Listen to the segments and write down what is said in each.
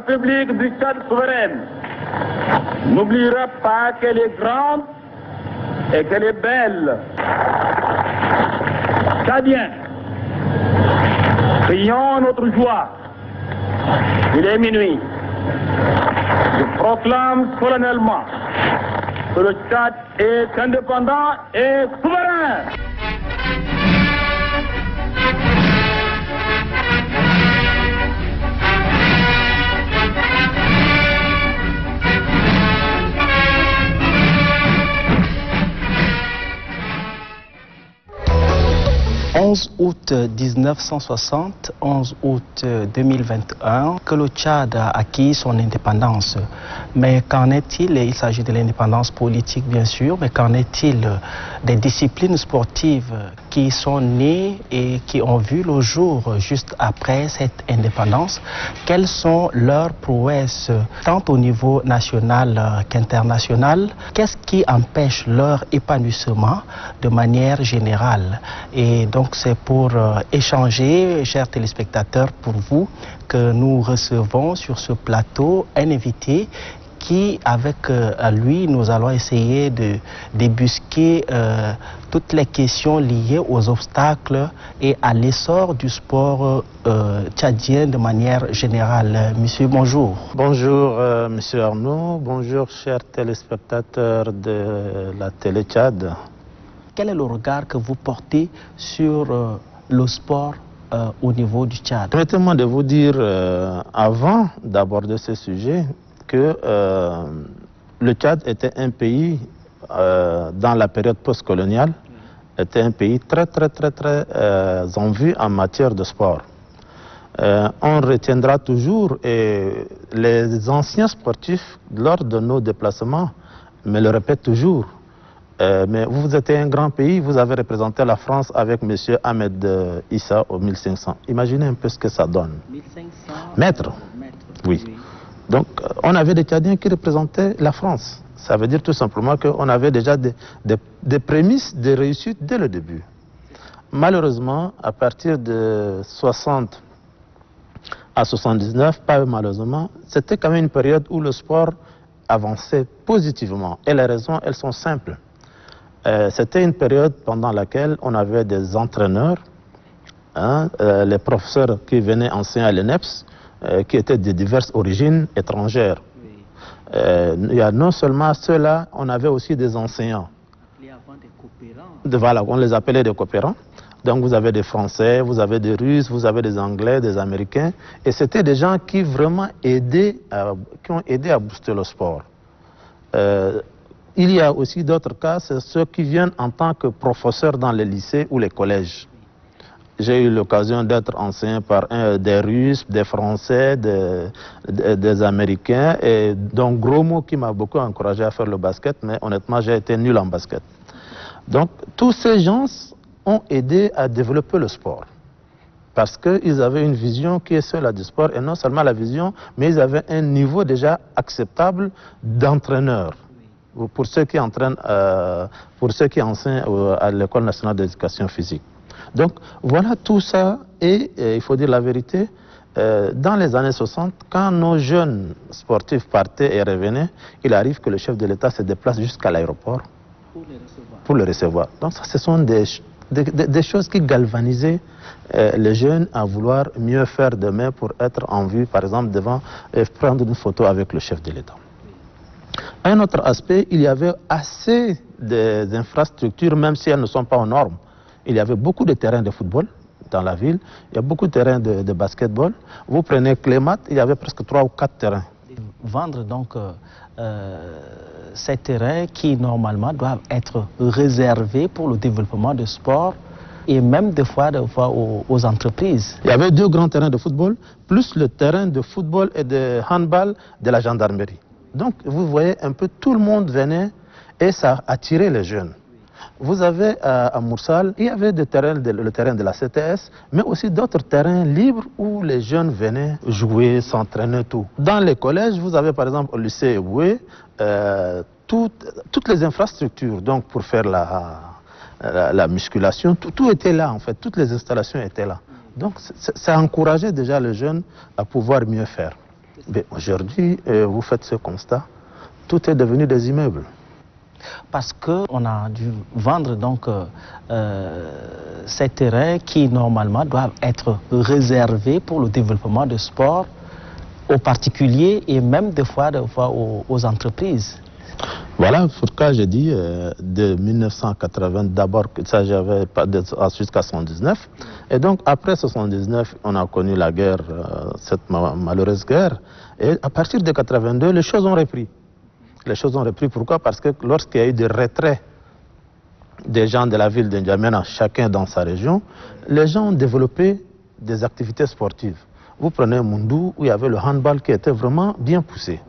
République du Tchad souveraine n'oubliera pas qu'elle est grande et qu'elle est belle. Tchadiens, crions notre joie. Il est minuit. Je proclame solennellement que le Tchad est indépendant et souverain. « 11 août 1960, 11 août 2021, que le Tchad a acquis son indépendance. Mais qu'en est-il? Il s'agit de l'indépendance politique, bien sûr, mais qu'en est-il des disciplines sportives qui sont nées et qui ont vu le jour juste après cette indépendance? Quelles sont leurs prouesses, tant au niveau national qu'international? Qu'est-ce qui empêche leur épanouissement de manière générale? Et donc c'est pour échanger, chers téléspectateurs, pour vous, que nous recevons sur ce plateau un invité qui, avec lui, nous allons essayer de débusquer toutes les questions liées aux obstacles et à l'essor du sport tchadien de manière générale. Monsieur, bonjour. Bonjour, monsieur Arnaud. Bonjour, chers téléspectateurs de la télé Tchad. Quel est le regard que vous portez sur le sport au niveau du Tchad? Permettez-moi de vous dire, avant d'aborder ce sujet, que le Tchad était un pays, dans la période postcoloniale, était un pays très en vue en matière de sport. On retiendra toujours, et les anciens sportifs, lors de nos déplacements, me le répètent toujours. Mais vous êtes un grand pays, vous avez représenté la France avec M. Ahmed Issa au 1500. Imaginez un peu ce que ça donne. 1500 mètres. Oui. Donc, on avait des Tchadiens qui représentaient la France. Ça veut dire tout simplement qu'on avait déjà des prémices de réussite dès le début. Malheureusement, à partir de 60 à 79, pas malheureusement, c'était quand même une période où le sport avançait positivement. Et les raisons, elles sont simples. C'était une période pendant laquelle on avait des entraîneurs, les professeurs qui venaient enseigner à l'ENEPS, qui étaient de diverses origines étrangères. Il y a non seulement ceux-là, on avait aussi des enseignants. Voilà, on les appelait des coopérants. Donc vous avez des Français, vous avez des Russes, vous avez des Anglais, des Américains. Et c'était des gens qui vraiment qui ont aidé à booster le sport. Il y a aussi d'autres cas, c'est ceux qui viennent en tant que professeurs dans les lycées ou les collèges. J'ai eu l'occasion d'être enseigné par des Russes, des Français, des Américains, et donc gros mot qui m'a beaucoup encouragé à faire le basket, mais honnêtement j'ai été nul en basket. Donc tous ces gens ont aidé à développer le sport, parce qu'ils avaient une vision qui est celle du sport, et non seulement la vision, mais ils avaient un niveau déjà acceptable d'entraîneur. Pour ceux qui entraînent, pour ceux qui enseignent à l'École nationale d'éducation physique. Donc voilà tout ça, et il faut dire la vérité, dans les années 60, quand nos jeunes sportifs partaient et revenaient, il arrive que le chef de l'État se déplace jusqu'à l'aéroport pour le recevoir. Donc ça, ce sont des choses qui galvanisaient les jeunes à vouloir mieux faire demain pour être en vue, par exemple, devant prendre une photo avec le chef de l'État. Un autre aspect, il y avait assez d'infrastructures, même si elles ne sont pas aux normes. Il y avait beaucoup de terrains de football dans la ville, il y a beaucoup de terrains de basketball. Vous prenez Clémat, il y avait presque 3 ou 4 terrains. Vendre donc ces terrains qui normalement doivent être réservés pour le développement du sport et même des fois aux entreprises. Il y avait 2 grands terrains de football, plus le terrain de football et de handball de la gendarmerie. Donc vous voyez un peu, tout le monde venait et ça attirait les jeunes. Vous avez à Moursal, il y avait le terrain de la CTS, mais aussi d'autres terrains libres où les jeunes venaient jouer, s'entraîner, tout. Dans les collèges, vous avez par exemple au lycée Eboué, toutes les infrastructures donc pour faire la musculation, tout était là en fait, toutes les installations étaient là. Donc ça encourageait déjà les jeunes à pouvoir mieux faire. Mais aujourd'hui, vous faites ce constat, tout est devenu des immeubles. Parce qu'on a dû vendre donc ces terrains qui normalement doivent être réservés pour le développement du sport aux particuliers et même des fois aux entreprises. Voilà pourquoi j'ai dit de 1980 d'abord, ça j'avais pas jusqu'à 79. Et donc après 79, on a connu la guerre, cette malheureuse guerre. Et à partir de 82, les choses ont repris. Les choses ont repris, pourquoi? Parce que lorsqu'il y a eu des retraits des gens de la ville de N'Djamena, chacun dans sa région, les gens ont développé des activités sportives. Vous prenez Moundou, où il y avait le handball qui était vraiment bien poussé.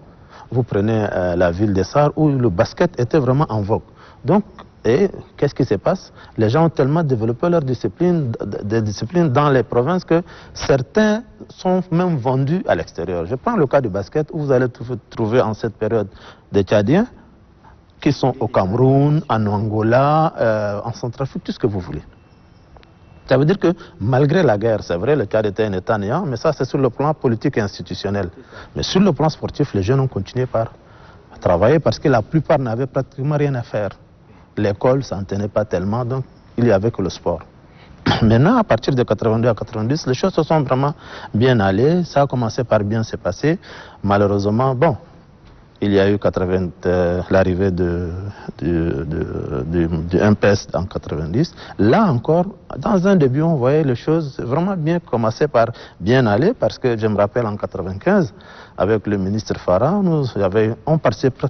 Vous prenez la ville de Sar, où le basket était vraiment en vogue. Donc, et qu'est-ce qui se passe? Les gens ont tellement développé leur discipline, des disciplines dans les provinces que certains sont même vendus à l'extérieur. Je prends le cas du basket, où vous allez trouver en cette période des Tchadiens qui sont au Cameroun, en Angola, en Centrafrique, tout ce que vous voulez. Ça veut dire que malgré la guerre, c'est vrai, le Tchad était un État néant, mais ça c'est sur le plan politique et institutionnel. Mais sur le plan sportif, les jeunes ont continué par travailler parce que la plupart n'avaient pratiquement rien à faire. L'école, ça n'en tenait pas tellement, donc il y avait que le sport. Maintenant, à partir de 82 à 90, les choses se sont vraiment bien allées. Ça a commencé par bien se passer. Malheureusement, bon, il y a eu l'arrivée du MPS en 90. Là encore, dans un début, on voyait les choses vraiment bien commencer par bien aller, parce que je me rappelle en 95, avec le ministre Farah, on participait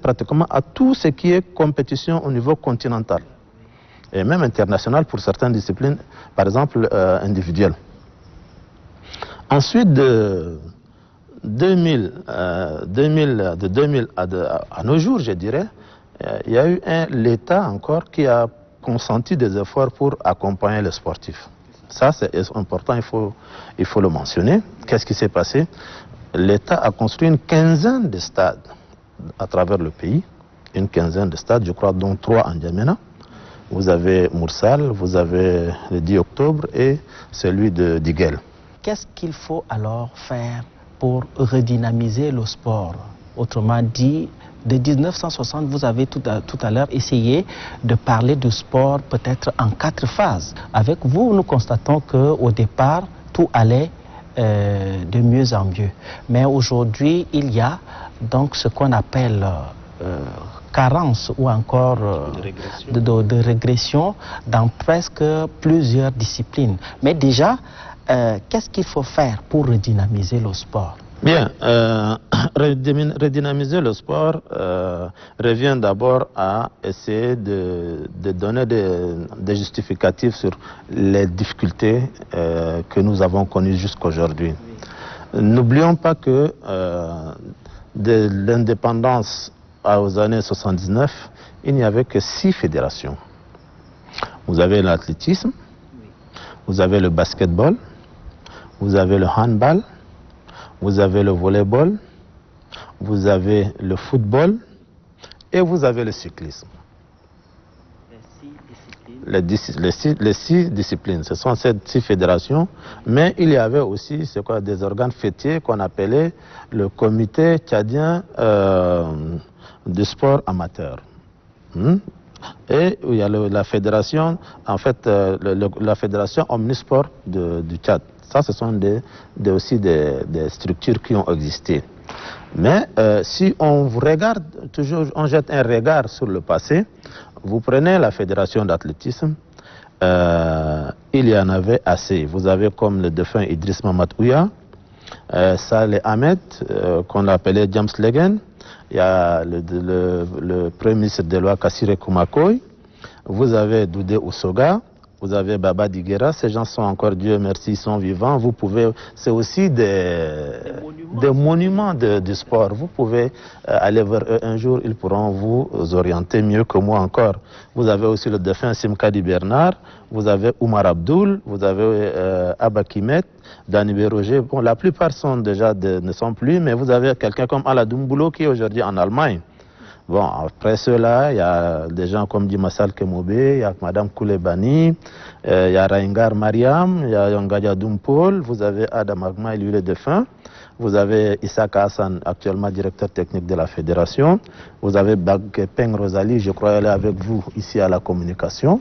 pratiquement à tout ce qui est compétition au niveau continental. Et même international pour certaines disciplines, par exemple individuelles. Ensuite, de 2000 à nos jours, je dirais, il y a eu l'État encore qui a consenti des efforts pour accompagner les sportifs. Ça, c'est important, il faut le mentionner. Qu'est-ce qui s'est passé? L'État a construit une quinzaine de stades à travers le pays. Une quinzaine de stades, je crois, dont 3 en N'Djamena. Vous avez Moursal, vous avez le 10 octobre et celui de Diguel. Qu'est-ce qu'il faut alors faire pour redynamiser le sport? Autrement dit, de 1960, vous avez tout à l'heure essayé de parler du sport peut-être en 4 phases. Avec vous, nous constatons qu'au départ, tout allait de mieux en mieux. Mais aujourd'hui, il y a donc ce qu'on appelle carence ou encore de régression dans presque plusieurs disciplines. Mais déjà, qu'est-ce qu'il faut faire pour redynamiser le sport? Bien, redynamiser le sport revient d'abord à essayer de donner des justificatifs sur les difficultés que nous avons connues jusqu'aujourd'hui. N'oublions pas que de l'indépendance aux années 79, il n'y avait que 6 fédérations. Vous avez l'athlétisme, vous avez le basketball, vous avez le handball, vous avez le volleyball, vous avez le football et vous avez le cyclisme. Les 6 disciplines, ce sont ces 6 fédérations, mais il y avait aussi des organes fêtiers qu'on appelait le comité tchadien de sport amateur. Et il y a la fédération, en fait, la fédération omnisport du Tchad. Ça, ce sont aussi des structures qui ont existé. Mais si on regarde, toujours, on jette un regard sur le passé, vous prenez la fédération d'athlétisme, il y en avait assez. Vous avez comme le défunt Idriss Mamad Ouya, Saleh Ahmed, qu'on appelait James Legen, il y a le premier ministre de loi Kassire Koumakoy, vous avez Doudé Ousoga, vous avez Baba Diguera, ces gens sont encore, Dieu merci, ils sont vivants. Vous pouvez, c'est aussi des monuments du sport. Vous pouvez aller vers eux un jour, ils pourront vous orienter mieux que moi encore. Vous avez aussi le défunt Simkadi Bernard, vous avez Oumar Abdoul, vous avez Abba Kimet, Danibé Roger. Bon, la plupart sont déjà ne sont plus, mais vous avez quelqu'un comme Aladoum Boulot qui est aujourd'hui en Allemagne. Bon, après cela, il y a des gens comme Dimassal Kemobe, il y a Madame Koulebani, il y a Raingar Mariam, il y a Yongadia Paul, vous avez Adam Agma, lui le défunt. Vous avez Issaka Hassan, actuellement directeur technique de la fédération. Vous avez Peng Rosalie, je crois qu'elle est avec vous ici à la communication.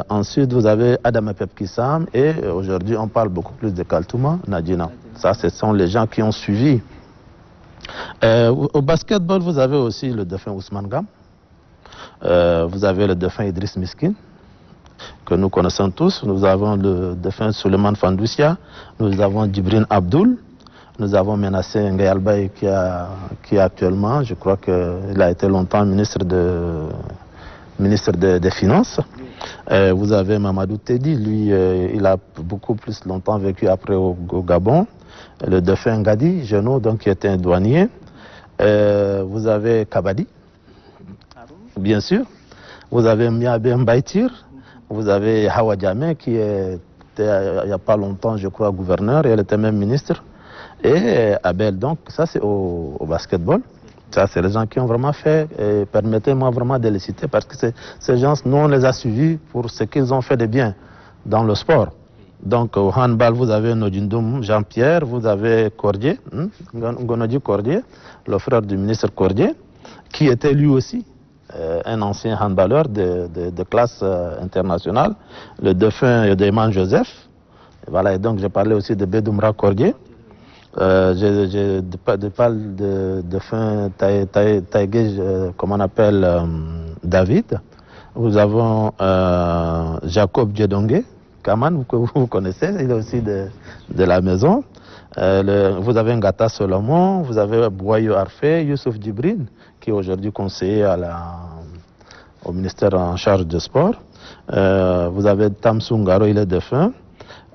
Ensuite, vous avez Adama Pepkissam et aujourd'hui, on parle beaucoup plus de Kaltouma Nadjina. Ça, ce sont les gens qui ont suivi. Au basketball, vous avez aussi le défunt Ousmane Gam. Vous avez le défunt Idriss Miskin, que nous connaissons tous. Nous avons le défunt Suleiman Fandoussia. Nous avons Djibril Abdoul. Nous avons Menassé Ngayalbaye qui est actuellement, je crois qu'il a été longtemps ministre des Finances. Vous avez Mamadou Tedi, lui, il a beaucoup plus longtemps vécu après au Gabon. Le défunt Ngadi Geno, donc qui était un douanier. Vous avez Kabadi, bien sûr. Vous avez Miabe Mbaïtir. Vous avez Hawa Djamé qui était il n'y a pas longtemps, je crois, gouverneur, et elle était même ministre. Et Abel, donc ça c'est au basketball. Ça c'est les gens qui ont vraiment fait, et permettez-moi vraiment de les citer parce que ces gens, nous on les a suivis pour ce qu'ils ont fait de bien dans le sport. Donc au handball, vous avez Nodjindoum Jean-Pierre, vous avez Cordier, Ngonodi Cordier, le frère du ministre Cordier, qui était lui aussi un ancien handballeur de classe internationale, le défunt Yodeyman Joseph. Et voilà, et donc j'ai parlé aussi de Bedoumra Cordier. Je parle de fin Taïgé, comment on appelle, David. Nous avons Jacob Djedongue, Kaman, vous connaissez, il est aussi de la maison. Vous avez Ngata Solomon, vous avez Boyo Arfé, Youssouf Djibril, qui est aujourd'hui conseiller au ministère en charge du sport. Vous avez Tamsungaro, il est défunt.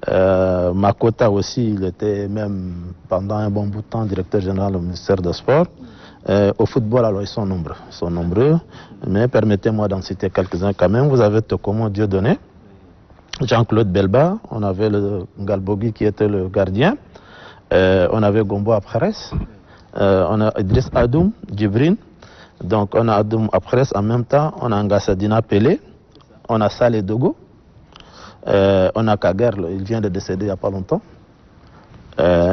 Makota aussi, il était même pendant un bon bout de temps directeur général au ministère des Sports. Au football, alors ils sont nombreux, mais permettez-moi d'en citer quelques-uns quand même. Vous avez Tokomo Dieudonné, Jean-Claude Belba, on avait le Ngalbogi qui était le gardien, on avait Gombo Apres, on a Idriss Adoum, Djibril, donc on a Adoum Apres en même temps, on a Ngassadina Pelé, on a Saleh Dogo. On a Kager, il vient de décéder il n'y a pas longtemps.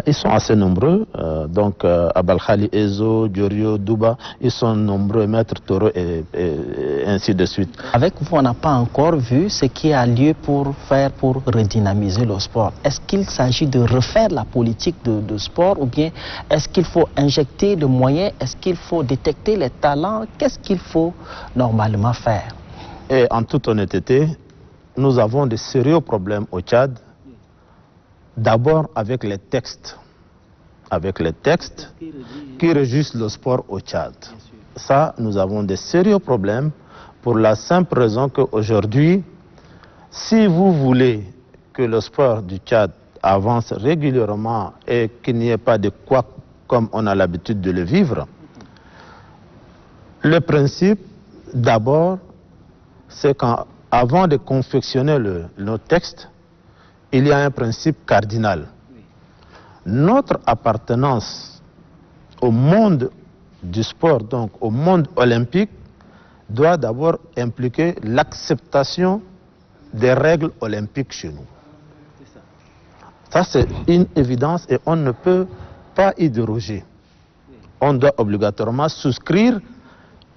Ils sont assez nombreux. Donc, Abal Khali Ezo, Diorio, Douba, ils sont nombreux, Maître Toro et ainsi de suite. Avec vous, on n'a pas encore vu ce qui a lieu pour redynamiser le sport. Est-ce qu'il s'agit de refaire la politique de sport ou bien est-ce qu'il faut injecter de moyens? Est-ce qu'il faut détecter les talents? Qu'est-ce qu'il faut normalement faire? Et en toute honnêteté, nous avons de sérieux problèmes au Tchad, d'abord avec les textes qui régissent le sport au Tchad. Ça, nous avons de sérieux problèmes pour la simple raison qu'aujourd'hui, si vous voulez que le sport du Tchad avance régulièrement et qu'il n'y ait pas de quoi comme on a l'habitude de le vivre, le principe, d'abord, c'est qu'avant de confectionner nos textes, il y a un principe cardinal. Notre appartenance au monde du sport, donc au monde olympique, doit d'abord impliquer l'acceptation des règles olympiques chez nous. Ça, c'est une évidence et on ne peut pas y déroger. On doit obligatoirement souscrire,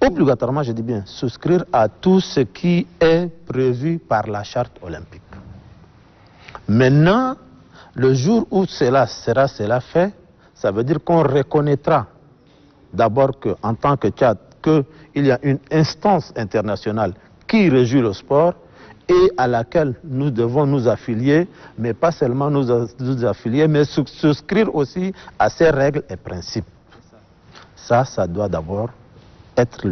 je dis bien, souscrire à tout ce qui est prévu par la charte olympique. Maintenant, le jour où cela sera fait, ça veut dire qu'on reconnaîtra d'abord qu'en tant que Tchad, qu'il y a une instance internationale qui régit le sport et à laquelle nous devons nous affilier, mais pas seulement nous affilier, mais souscrire aussi à ces règles et principes. Ça doit d'abord être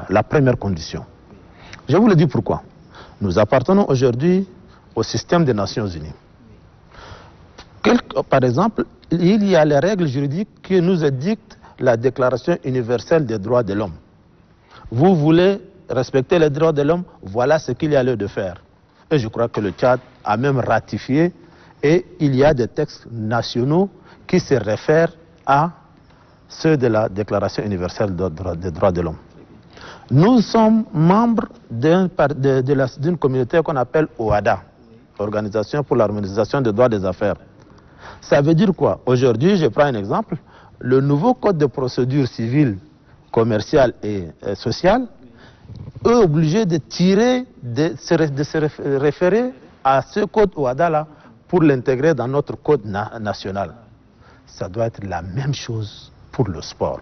la première condition. Je vous le dis pourquoi. Nous appartenons aujourd'hui au système des Nations Unies. Par exemple, il y a les règles juridiques qui nous édictent la Déclaration universelle des droits de l'homme. Vous voulez respecter les droits de l'homme, voilà ce qu'il y a lieu de faire. Et je crois que le Tchad a même ratifié et il y a des textes nationaux qui se réfèrent à ceux de la Déclaration universelle des droits de l'homme. Nous sommes membres d'une communauté qu'on appelle OHADA, Organisation pour l'harmonisation des droits des affaires. Ça veut dire quoi? Aujourd'hui, je prends un exemple, le nouveau code de procédure civile, commerciale et sociale est obligé de tirer, de se référer à ce code OHADA-là pour l'intégrer dans notre code national. Ça doit être la même chose pour le sport.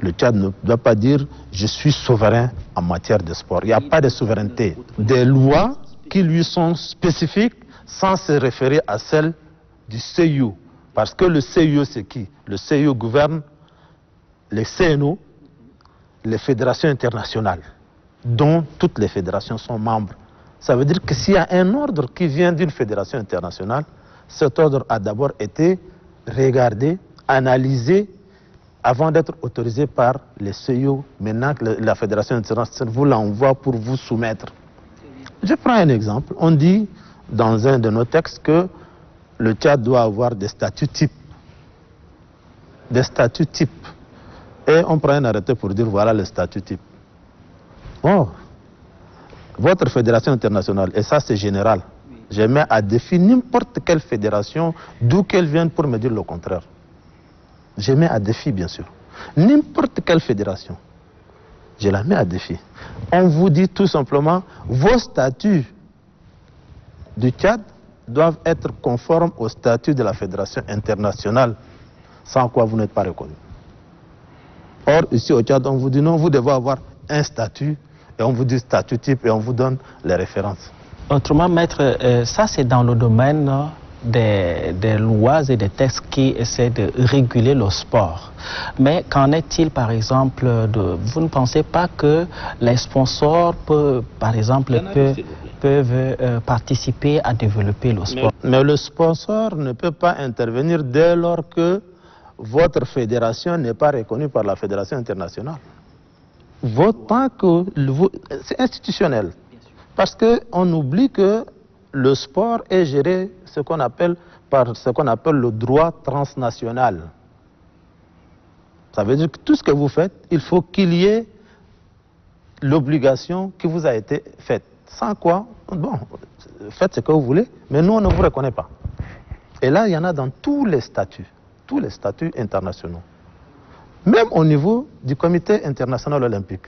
Le Tchad ne doit pas dire « je suis souverain en matière de sport ». Il n'y a pas de souveraineté. Des lois qui lui sont spécifiques sans se référer à celles du CIO. Parce que le CIO, c'est qui? Le CIO gouverne les CNO, les fédérations internationales, dont toutes les fédérations sont membres. Ça veut dire que s'il y a un ordre qui vient d'une fédération internationale, cet ordre a d'abord été regardé, analysé, avant d'être autorisé par les CIO. Maintenant que la fédération internationale vous l'envoie pour vous soumettre. Je prends un exemple. On dit dans un de nos textes que le Tchad doit avoir des statuts types. Des statuts types. Et on prend un arrêté pour dire voilà le statut type. Oh, votre fédération internationale, et ça c'est général, je mets à défi n'importe quelle fédération, d'où qu'elle vienne, pour me dire le contraire. Je mets à défi, bien sûr. N'importe quelle fédération, je la mets à défi. On vous dit tout simplement, vos statuts du Tchad doivent être conformes au statut de la fédération internationale, sans quoi vous n'êtes pas reconnu. Or, ici au Tchad, on vous dit non, vous devez avoir un statut, et on vous dit statut type, et on vous donne les références. Autrement, maître, ça c'est dans le domaine des lois et des textes qui essaient de réguler le sport. Mais qu'en est-il, par exemple, vous ne pensez pas que les sponsors peuvent, par exemple, peuvent participer à développer le sport? Mais le sponsor ne peut pas intervenir dès lors que votre fédération n'est pas reconnue par la fédération internationale. C'est institutionnel. Parce qu'on oublie que le sport est géré par ce qu'on appelle le droit transnational. Ça veut dire que tout ce que vous faites, il faut qu'il y ait l'obligation qui vous a été faite. Sans quoi, bon, faites ce que vous voulez, mais nous, on ne vous reconnaît pas. Et là, il y en a dans tous les statuts internationaux. Même au niveau du Comité international olympique.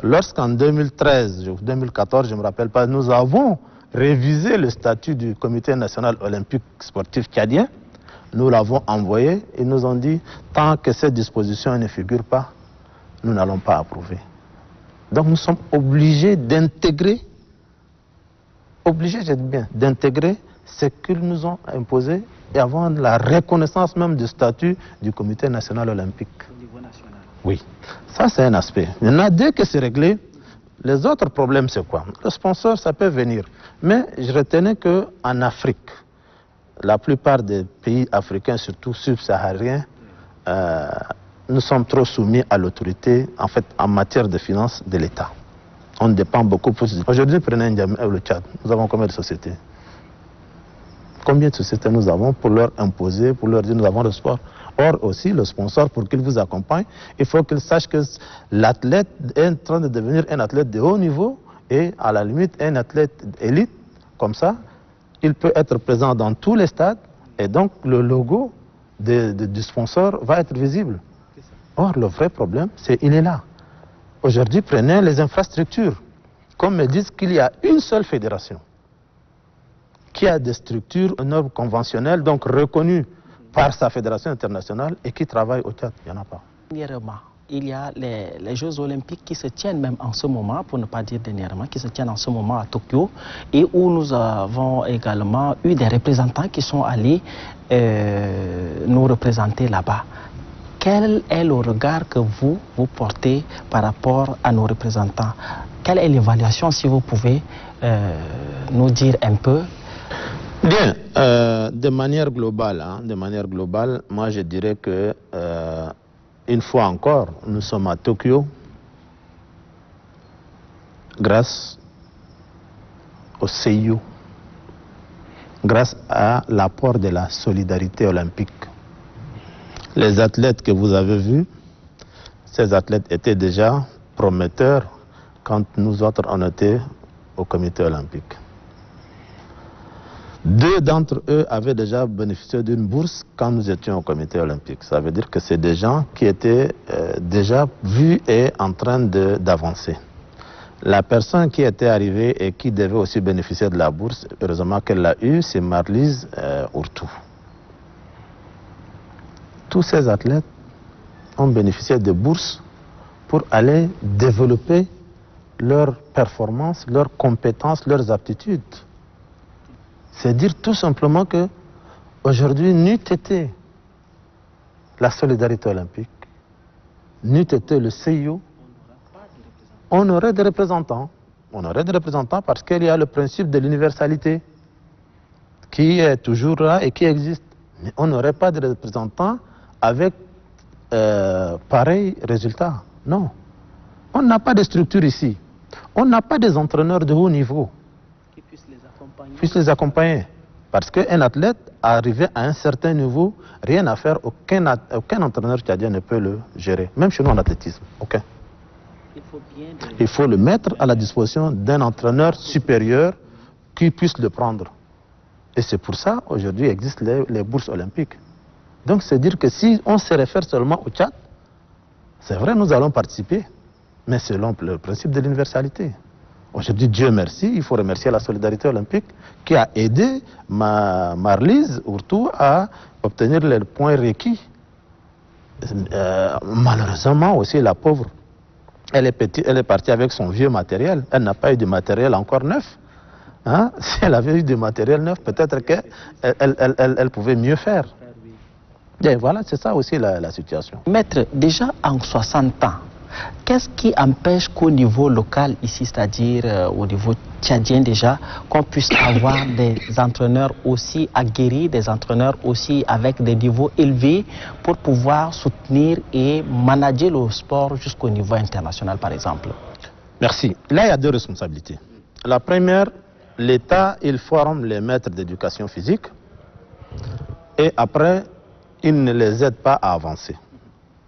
Lorsqu'en 2013, 2014, je ne me rappelle pas, nous avons révisé le statut du Comité national olympique sportif tchadien, nous l'avons envoyé et nous ont dit, tant que ces dispositions ne figurent pas, nous n'allons pas approuver. Donc nous sommes obligés d'intégrer, d'intégrer ce qu'ils nous ont imposé et avoir la reconnaissance même du statut du Comité national olympique. Au niveau national. Oui, ça c'est un aspect. Maintenant, dès que c'est réglé, les autres problèmes c'est quoi? Le sponsor, ça peut venir. Mais je retenais qu'en Afrique, la plupart des pays africains, surtout subsahariens, nous sommes trop soumis à l'autorité, en fait, en matière de finances de l'État. On dépend beaucoup plus. Aujourd'hui, prenez le Tchad. Nous avons combien de sociétés? Combien de sociétés nous avons pour leur imposer, pour leur dire nous avons le sport? Or aussi, le sponsor, pour qu'il vous accompagne, il faut qu'il sache que l'athlète est en train de devenir un athlète de haut niveau et à la limite un athlète élite. Comme ça, il peut être présent dans tous les stades et donc le logo du sponsor va être visible. Or, le vrai problème, c'est qu'il est là. Aujourd'hui, prenez les infrastructures. Comme me disent qu'il y a une seule fédération qui a des structures, normes conventionnelles, donc reconnues par sa fédération internationale et qui travaille au Tchad. Il n'y en a pas. Dernièrement, il y a les Jeux Olympiques qui se tiennent même en ce moment, pour ne pas dire dernièrement, qui se tiennent en ce moment à Tokyo, et où nous avons également eu des représentants qui sont allés nous représenter là-bas. Quel est le regard que vous portez par rapport à nos représentants? Quelle est l'évaluation, si vous pouvez nous dire un peu? Bien, de manière globale, moi je dirais que une fois encore, nous sommes à Tokyo grâce au CIO, grâce à l'apport de la solidarité olympique. Les athlètes que vous avez vus, ces athlètes étaient déjà prometteurs quand nous autres on était au comité olympique. 2 d'entre eux avaient déjà bénéficié d'une bourse quand nous étions au comité olympique. Ça veut dire que c'est des gens qui étaient déjà vus et en train d'avancer. La personne qui était arrivée et qui devait aussi bénéficier de la bourse, heureusement qu'elle l'a eu, c'est Marlise Ourtou. Tous ces athlètes ont bénéficié de bourses pour aller développer leurs performances, leurs compétences, leurs aptitudes. C'est dire tout simplement que aujourd'hui, n'eût été la solidarité olympique, n'eût été le CIO, on aurait des représentants. On aurait des représentants parce qu'il y a le principe de l'universalité qui est toujours là et qui existe. Mais on n'aurait pas de représentants avec pareil résultat. Non. On n'a pas de structure ici. On n'a pas des entraîneurs de haut niveau qui puissent les accompagner. Parce qu'un athlète arrivé à un certain niveau, rien à faire, aucun entraîneur tchadien ne peut le gérer. Même chez nous en athlétisme. Aucun. Il faut le mettre à la disposition d'un entraîneur supérieur qui puisse le prendre. Et c'est pour ça aujourd'hui existent les bourses olympiques. Donc c'est dire que si on se réfère seulement au Tchad, c'est vrai, nous allons participer, mais selon le principe de l'universalité. Aujourd'hui, Dieu merci, il faut remercier la solidarité olympique qui a aidé Marlise Ourtou à obtenir les points requis. Malheureusement aussi, la pauvre, elle est partie avec son vieux matériel. Elle n'a pas eu de matériel encore neuf. Hein? Si elle avait eu du matériel neuf, peut-être qu'elle pouvait mieux faire. Et voilà, c'est ça aussi la situation. Maître, déjà en 60 ans, qu'est-ce qui empêche qu'au niveau local ici, c'est-à-dire au niveau tchadien déjà, qu'on puisse avoir des entraîneurs aussi aguerris, des entraîneurs aussi avec des niveaux élevés pour pouvoir soutenir et manager le sport jusqu'au niveau international, par exemple? Merci. Là, il y a 2 responsabilités. La première, l'État, il forme les maîtres d'éducation physique et après, il ne les aide pas à avancer.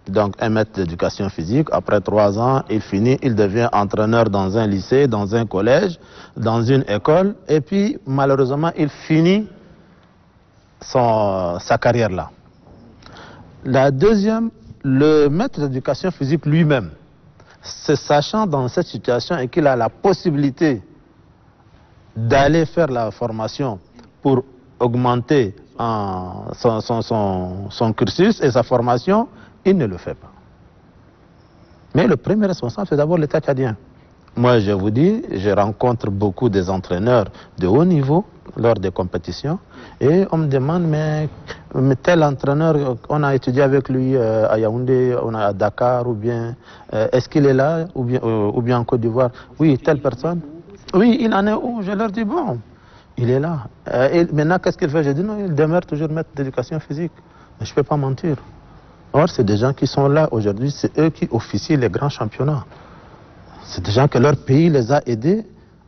Donc un maître d'éducation physique, après 3 ans, il finit, il devient entraîneur dans un lycée, dans un collège, dans une école, et puis malheureusement, il finit sa carrière là. La deuxième, le maître d'éducation physique lui-même, se sachant dans cette situation et qu'il a la possibilité d'aller faire la formation pour augmenter son cursus et sa formation, il ne le fait pas. Mais le premier responsable, c'est d'abord l'État tchadien. Moi, je vous dis, je rencontre beaucoup des entraîneurs de haut niveau lors des compétitions et on me demande, mais tel entraîneur, on a étudié avec lui à Yaoundé, on a à Dakar, ou bien est-ce qu'il est là, ou bien en Côte d'Ivoire? Oui, telle personne. Oui, il en est où? Je leur dis, bon, il est là. Et maintenant, qu'est-ce qu'il fait? Je dis, non, il demeure toujours maître d'éducation physique. Mais je ne peux pas mentir. Or, c'est des gens qui sont là aujourd'hui, c'est eux qui officient les grands championnats. C'est des gens que leur pays les a aidés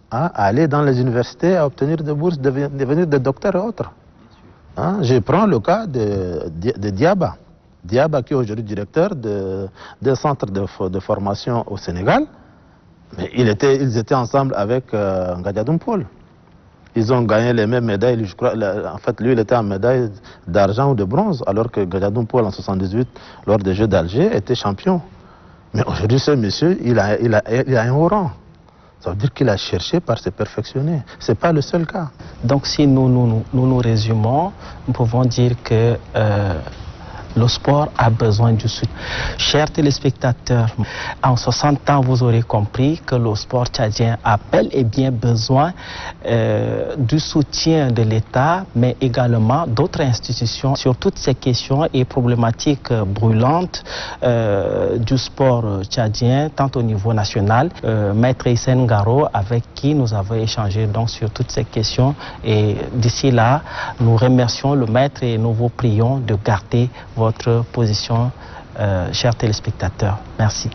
à aller dans les universités, à obtenir des bourses, devenir des docteurs et autres. Hein? Je prends le cas de Diaba. Diaba qui est aujourd'hui directeur d'un centre de formation au Sénégal. Mais ils étaient ensemble avec Ngadiadoum Paul. Ils ont gagné les mêmes médailles. Je crois, en fait, lui, il était en médaille d'argent ou de bronze, alors que Ngadiadoum Paul, en 78, lors des Jeux d'Alger, était champion. Mais aujourd'hui, ce monsieur, il a un haut rang. Ça veut dire qu'il a cherché par se perfectionner. Ce n'est pas le seul cas. Donc, si nous résumons, nous pouvons dire que le sport a besoin du soutien. Chers téléspectateurs, en 60 ans, vous aurez compris que le sport tchadien a bel et bien besoin du soutien de l'État, mais également d'autres institutions sur toutes ces questions et problématiques brûlantes du sport tchadien, tant au niveau national. Maître Hissène Garo, avec qui nous avons échangé donc sur toutes ces questions. Et d'ici là, nous remercions le maître et nous vous prions de garder votre position, chers téléspectateurs. Merci.